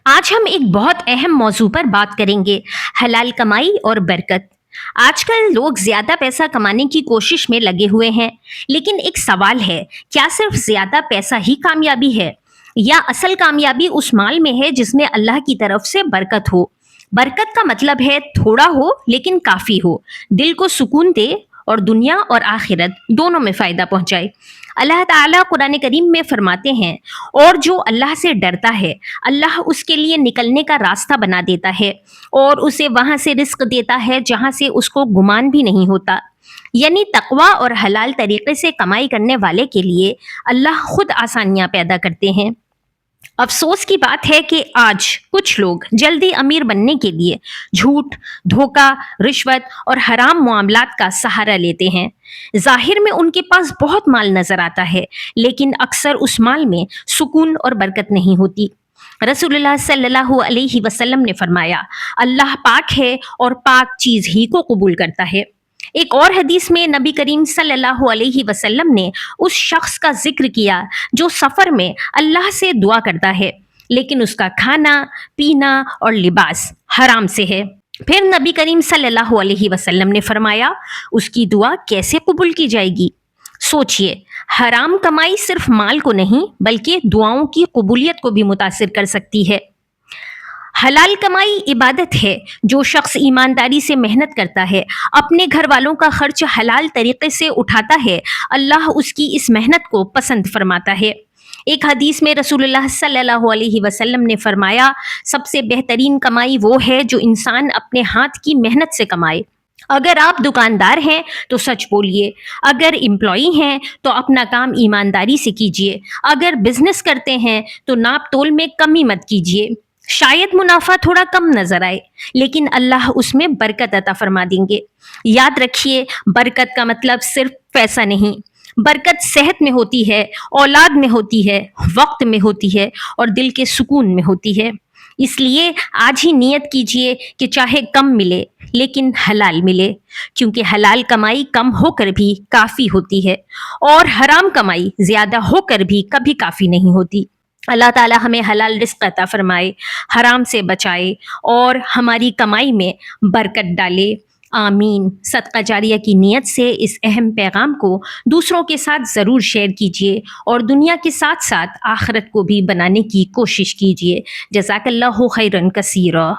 آج ہم ایک بہت اہم موضوع پر بات کریں گے: حلال کمائی اور برکت۔ آج کل لوگ زیادہ پیسہ کمانے کی کوشش میں لگے ہوئے ہیں، لیکن ایک سوال ہے: کیا صرف زیادہ پیسہ ہی کامیابی ہے، یا اصل کامیابی اس مال میں ہے جس میں اللہ کی طرف سے برکت ہو؟ برکت کا مطلب ہے تھوڑا ہو لیکن کافی ہو، دل کو سکون دے اور دنیا اور آخرت دونوں میں فائدہ پہنچائے۔ اللہ تعالیٰ قرآن کریم میں فرماتے ہیں: اور جو اللہ سے ڈرتا ہے اللہ اس کے لیے نکلنے کا راستہ بنا دیتا ہے اور اسے وہاں سے رزق دیتا ہے جہاں سے اس کو گمان بھی نہیں ہوتا۔ یعنی تقوی اور حلال طریقے سے کمائی کرنے والے کے لیے اللہ خود آسانیاں پیدا کرتے ہیں۔ افسوس کی بات ہے کہ آج کچھ لوگ جلدی امیر بننے کے لیے جھوٹ، دھوکہ، رشوت اور حرام معاملات کا سہارا لیتے ہیں۔ ظاہر میں ان کے پاس بہت مال نظر آتا ہے، لیکن اکثر اس مال میں سکون اور برکت نہیں ہوتی۔ رسول اللہ صلی اللہ علیہ وسلم نے فرمایا: اللہ پاک ہے اور پاک چیز ہی کو قبول کرتا ہے۔ ایک اور حدیث میں نبی کریم صلی اللہ علیہ وسلم نے اس شخص کا ذکر کیا جو سفر میں اللہ سے دعا کرتا ہے، لیکن اس کا کھانا، پینا اور لباس حرام سے ہے۔ پھر نبی کریم صلی اللہ علیہ وسلم نے فرمایا: اس کی دعا کیسے قبول کی جائے گی؟ سوچئے، حرام کمائی صرف مال کو نہیں بلکہ دعاؤں کی قبولیت کو بھی متاثر کر سکتی ہے۔ حلال کمائی عبادت ہے۔ جو شخص ایمانداری سے محنت کرتا ہے، اپنے گھر والوں کا خرچ حلال طریقے سے اٹھاتا ہے، اللہ اس کی اس محنت کو پسند فرماتا ہے۔ ایک حدیث میں رسول اللہ صلی اللہ علیہ وسلم نے فرمایا: سب سے بہترین کمائی وہ ہے جو انسان اپنے ہاتھ کی محنت سے کمائے۔ اگر آپ دکاندار ہیں تو سچ بولیے، اگر امپلائی ہیں تو اپنا کام ایمانداری سے کیجیے، اگر بزنس کرتے ہیں تو ناپ تول میں کمی مت کیجیے۔ شاید منافع تھوڑا کم نظر آئے، لیکن اللہ اس میں برکت عطا فرما دیں گے۔ یاد رکھیے، برکت کا مطلب صرف پیسہ نہیں، برکت صحت میں ہوتی ہے، اولاد میں ہوتی ہے، وقت میں ہوتی ہے اور دل کے سکون میں ہوتی ہے۔ اس لیے آج ہی نیت کیجئے کہ چاہے کم ملے لیکن حلال ملے، کیونکہ حلال کمائی کم ہو کر بھی کافی ہوتی ہے اور حرام کمائی زیادہ ہو کر بھی کبھی کافی نہیں ہوتی۔ اللہ تعالی ہمیں حلال رزق عطا فرمائے، حرام سے بچائے اور ہماری کمائی میں برکت ڈالے۔ آمین۔ صدقہ جاریہ کی نیت سے اس اہم پیغام کو دوسروں کے ساتھ ضرور شیئر کیجیے اور دنیا کے ساتھ ساتھ آخرت کو بھی بنانے کی کوشش کیجیے۔ جزاک اللہ خیرا کثیرا۔